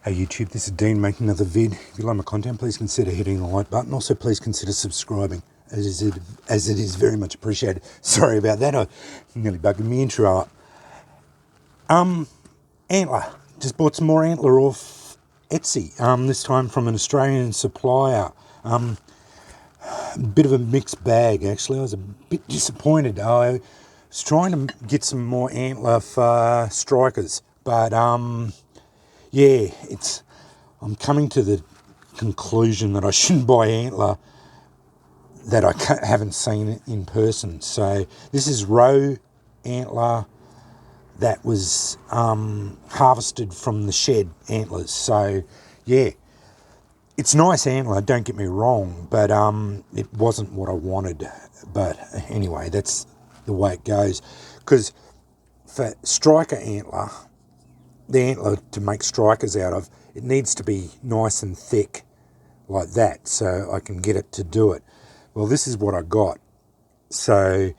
Hey YouTube, this is Dean making another vid. If you like my content, please consider hitting the like button. Also, please consider subscribing, as it is very much appreciated. Sorry about that, I nearly bugged my intro up. Antler. Just bought some more antler off Etsy, this time from an Australian supplier. Bit of a mixed bag, actually. I was a bit disappointed. I was trying to get some more antler for strikers, but yeah, I'm coming to the conclusion that I shouldn't buy antler that I haven't seen in person. So this is roe antler that was harvested from the shed antlers. So yeah, it's nice antler, don't get me wrong, but it wasn't what I wanted. But anyway, that's the way it goes. Because for striker antler, the antler to make strikers out of, it needs to be nice and thick like that so I can get it to do it. Well, this is what I got. So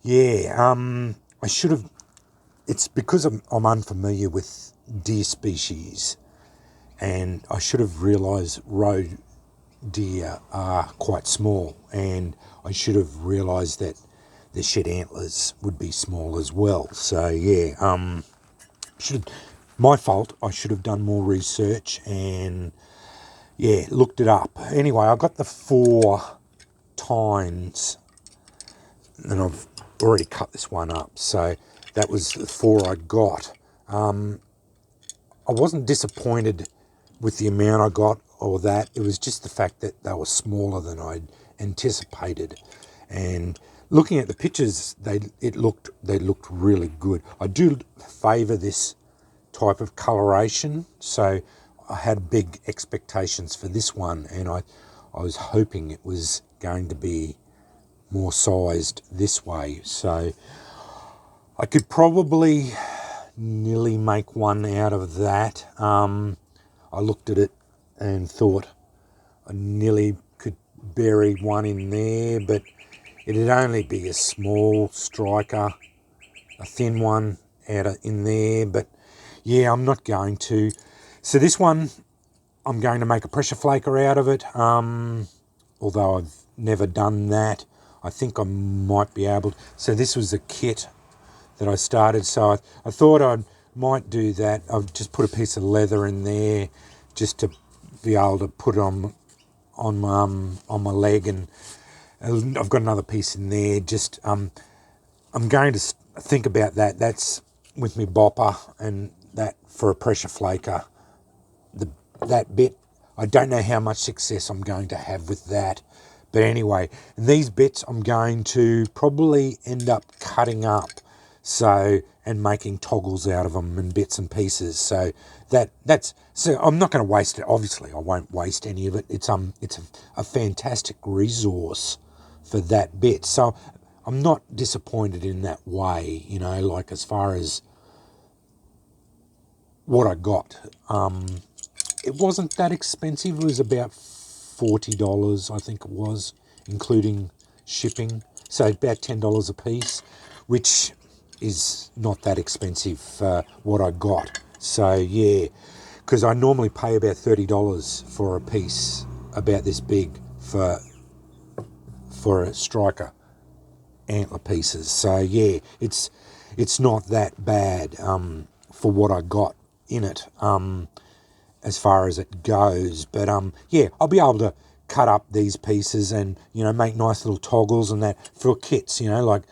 yeah, I should have, it's because I'm unfamiliar with deer species, and I should have realised roe deer are quite small, and I should have realised that the shed antlers would be small as well. So yeah, my fault. I should have done more research and yeah, looked it up. Anyway, I got the 4 tines, and I've already cut this one up. So that was the 4 I got. I wasn't disappointed with the amount I got or that. It was just the fact that they were smaller than I'd anticipated. And looking at the pictures, they looked really good. I do favour this type of coloration, so I had big expectations for this one, and I was hoping it was going to be more sized this way. So I could probably nearly make one out of that. I looked at it and thought I nearly could bury one in there, but it'd only be a small striker, a thin one in there. But yeah, I'm not going to. So this one, I'm going to make a pressure flaker out of it. Although I've never done that, I think I might be able to. So this was the kit that I started. So I thought I might do that. I've just put a piece of leather in there just to be able to put it on my leg, and I've got another piece in there. Just I'm going to think about that. That's with me bopper, and that for a pressure flaker. That bit, I don't know how much success I'm going to have with that. But anyway, these bits I'm going to probably end up cutting up, and making toggles out of them and bits and pieces. So so I'm not going to waste it. Obviously, I won't waste any of it. It's a fantastic resource for that bit. So I'm not disappointed in that way, like as far as what I got. It wasn't that expensive. It was about $40, I think it was, including shipping. So about $10 a piece, which is not that expensive for what I got. So yeah, because I normally pay about $30 for a piece about this big for a striker antler pieces. So yeah, it's not that bad for what I got in it. As far as it goes, but yeah, I'll be able to cut up these pieces and make nice little toggles and that for kits. Like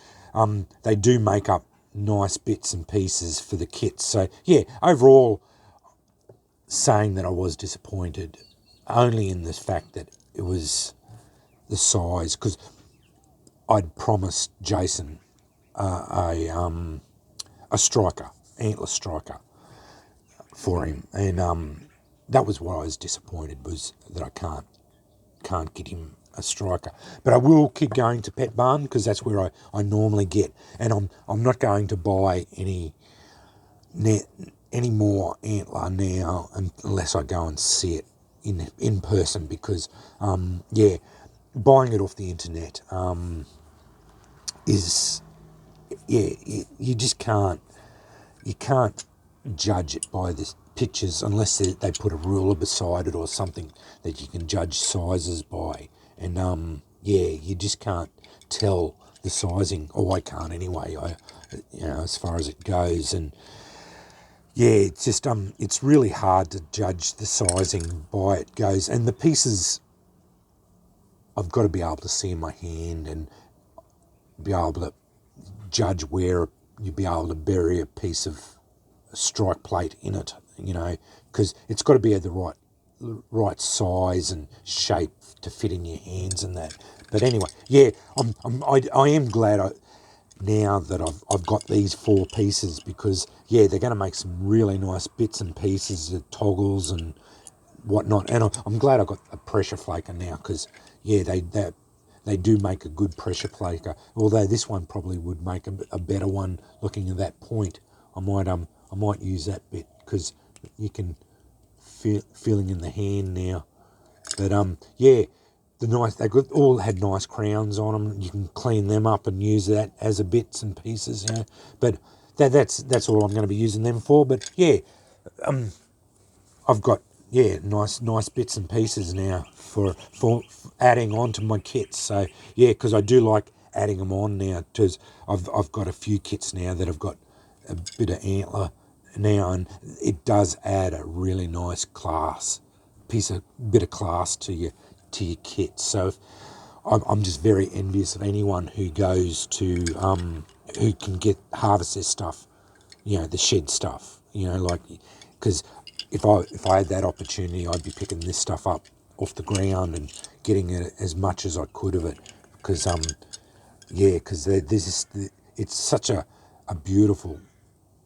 they do make up nice bits and pieces for the kits. So yeah, overall, saying that I was disappointed only in the fact that it was the size, because I'd promised Jason a striker, antler striker for him, and that was what I was disappointed, was that I can't get him a striker. But I will keep going to Pet Barn, because that's where I normally get, and I'm not going to buy any more antler now unless I go and see it in person, because yeah, buying it off the internet is, yeah, you just can't judge it by pictures unless they put a ruler beside it or something that you can judge sizes by. And yeah, you just can't tell the sizing, or I can't anyway, as far as it goes. And yeah, it's just it's really hard to judge the sizing by it goes. And the pieces, I've got to be able to see in my hand and be able to judge where you'd be able to bury a piece of strike plate in it, because it's got to be the right size and shape to fit in your hands and that. But anyway, yeah, I am glad now that I've got these 4 pieces, because yeah, they're going to make some really nice bits and pieces, of toggles and whatnot. And I'm glad I got a pressure flaker now, because yeah, they do make a good pressure flaker. Although this one probably would make a better one. Looking at that point, I might use that bit, because you can feeling in the hand now. But yeah, they all had nice crowns on them. You can clean them up and use that as a bits and pieces, But that's all I'm going to be using them for. But yeah, I've got nice bits and pieces now for adding on to my kits. So yeah, because I do like adding them on now, because I've got a few kits now that have got a bit of antler now, and it does add a really nice bit of class to your kit. So I'm just very envious of anyone who goes to who can harvest this stuff, the shed stuff, like, because if I had that opportunity, I'd be picking this stuff up off the ground and getting it as much as I could of it, because it's such a beautiful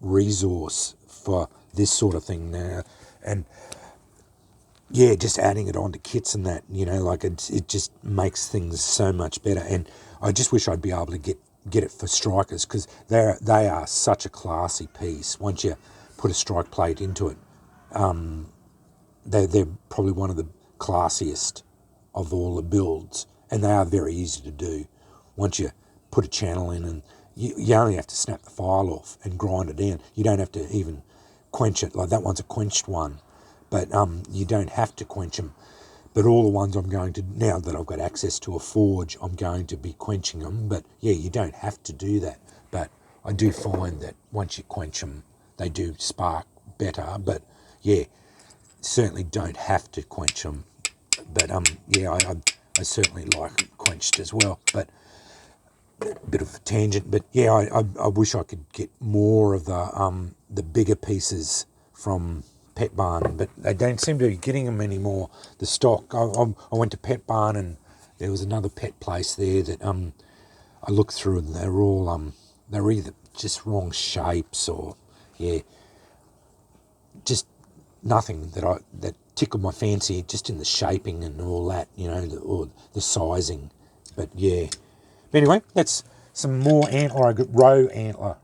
resource for this sort of thing now. And yeah, just adding it onto kits and that, like it just makes things so much better. And I just wish I'd be able to get it for strikers, because they are such a classy piece. Once you put a strike plate into it, they're probably one of the classiest of all the builds, and they are very easy to do. Once you put a channel in, and you only have to snap the file off and grind it down. You don't have to even quench it. Like that one's a quenched one, but you don't have to quench them. But all the ones I'm going to, now that I've got access to a forge, I'm going to be quenching them. But yeah, you don't have to do that. But I do find that once you quench them, they do spark better. But yeah, certainly don't have to quench them. But yeah, I certainly like it quenched as well. But bit of a tangent, but yeah, I wish I could get more of the bigger pieces from Pet Barn, but they don't seem to be getting them anymore. The stock. I went to Pet Barn, and there was another pet place there that I looked through, and they're either just wrong shapes, or yeah, just nothing that tickled my fancy, just in the shaping and all that, or the sizing. But yeah. Anyway, that's some more antler. I got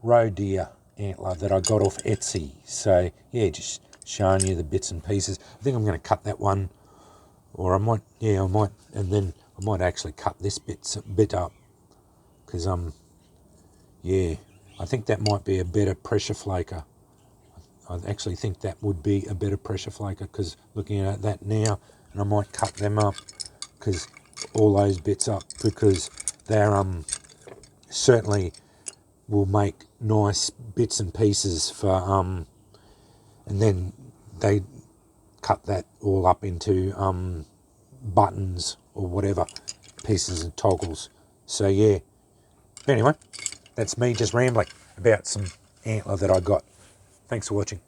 roe deer antler that I got off Etsy. So yeah, just showing you the bits and pieces. I think I'm going to cut that one, or I might, and then I might actually cut this bit up, because yeah, I think that might be a better pressure flaker. I actually think that would be a better pressure flaker, because looking at that now, and I might cut them up, because all those bits up, because they're certainly will make nice bits and pieces for and then they cut that all up into buttons or whatever, pieces and toggles. So yeah, anyway, that's me just rambling about some antler that I got. Thanks for watching.